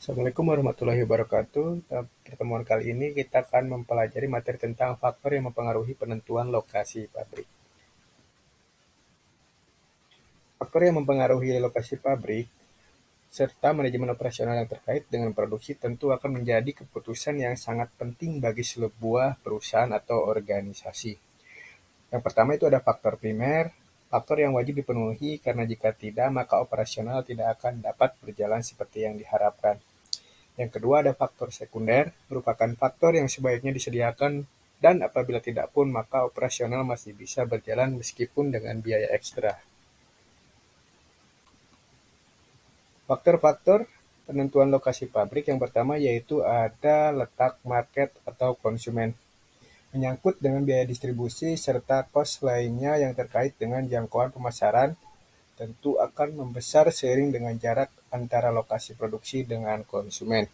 Assalamualaikum warahmatullahi wabarakatuh. Dalam pertemuan kali ini kita akan mempelajari materi tentang faktor yang mempengaruhi penentuan lokasi pabrik. Faktor yang mempengaruhi lokasi pabrik serta manajemen operasional yang terkait dengan produksi tentu akan menjadi keputusan yang sangat penting bagi sebuah perusahaan atau organisasi. Yang pertama itu ada faktor primer, faktor yang wajib dipenuhi karena jika tidak maka operasional tidak akan dapat berjalan seperti yang diharapkan. Yang kedua ada faktor sekunder, merupakan faktor yang sebaiknya disediakan dan apabila tidak pun maka operasional masih bisa berjalan meskipun dengan biaya ekstra. Faktor-faktor penentuan lokasi pabrik yang pertama yaitu ada letak market atau konsumen, menyangkut dengan biaya distribusi serta kos lainnya yang terkait dengan jangkauan pemasaran tentu akan membesar seiring dengan jarak antara lokasi produksi dengan konsumen.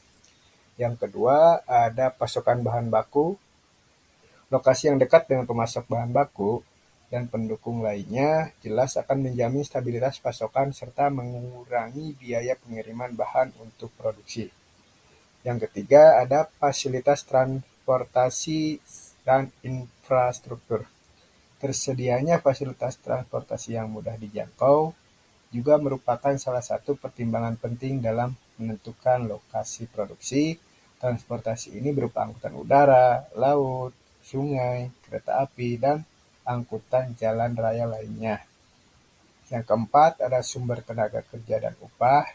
Yang kedua, ada pasokan bahan baku. Lokasi yang dekat dengan pemasok bahan baku dan pendukung lainnya jelas akan menjamin stabilitas pasokan serta mengurangi biaya pengiriman bahan untuk produksi. Yang ketiga, ada fasilitas transportasi dan infrastruktur. Tersedianya fasilitas transportasi yang mudah dijangkau juga merupakan salah satu pertimbangan penting dalam menentukan lokasi produksi. Transportasi ini berupa angkutan udara, laut, sungai, kereta api, dan angkutan jalan raya lainnya. Yang keempat, ada sumber tenaga kerja dan upah.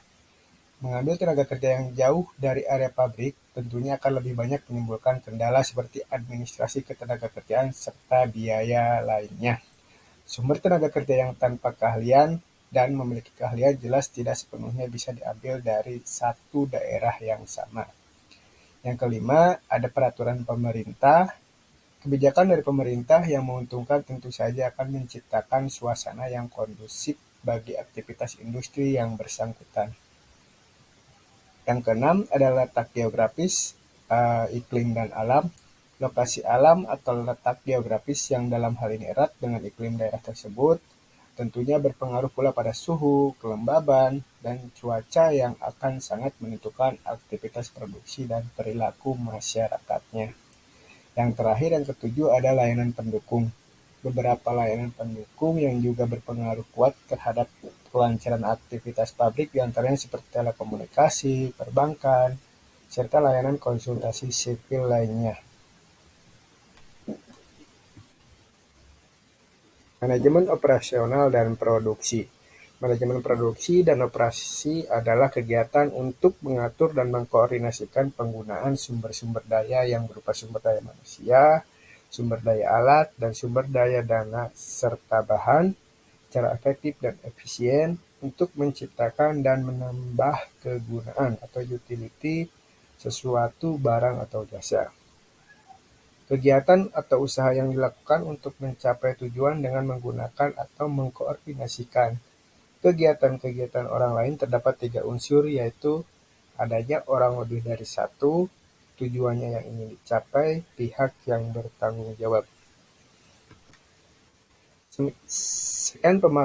Mengambil tenaga kerja yang jauh dari area pabrik tentunya akan lebih banyak menimbulkan kendala seperti administrasi ketenagakerjaan serta biaya lainnya. Sumber tenaga kerja yang tanpa keahlian dan memiliki keahlian jelas tidak sepenuhnya bisa diambil dari satu daerah yang sama. Yang kelima, ada peraturan pemerintah. Kebijakan dari pemerintah yang menguntungkan tentu saja akan menciptakan suasana yang kondusif bagi aktivitas industri yang bersangkutan. Yang keenam, ada letak geografis, iklim dan alam. Lokasi alam atau letak geografis yang dalam hal ini erat dengan iklim daerah tersebut tentunya berpengaruh pula pada suhu, kelembaban, dan cuaca yang akan sangat menentukan aktivitas produksi dan perilaku masyarakatnya. Yang terakhir, yang ketujuh, ada layanan pendukung. Beberapa layanan pendukung yang juga berpengaruh kuat terhadap kelancaran aktivitas pabrik diantaranya seperti telekomunikasi, perbankan, serta layanan konsultasi sipil lainnya. Manajemen operasional dan produksi. Manajemen produksi dan operasi adalah kegiatan untuk mengatur dan mengkoordinasikan penggunaan sumber-sumber daya yang berupa sumber daya manusia, sumber daya alat, dan sumber daya dana serta bahan secara efektif dan efisien untuk menciptakan dan menambah kegunaan atau utility sesuatu barang atau jasa. Kegiatan atau usaha yang dilakukan untuk mencapai tujuan dengan menggunakan atau mengkoordinasikan kegiatan-kegiatan orang lain terdapat tiga unsur yaitu adanya orang lebih dari satu, tujuannya yang ingin dicapai, pihak yang bertanggung jawab. Sekian pemaparan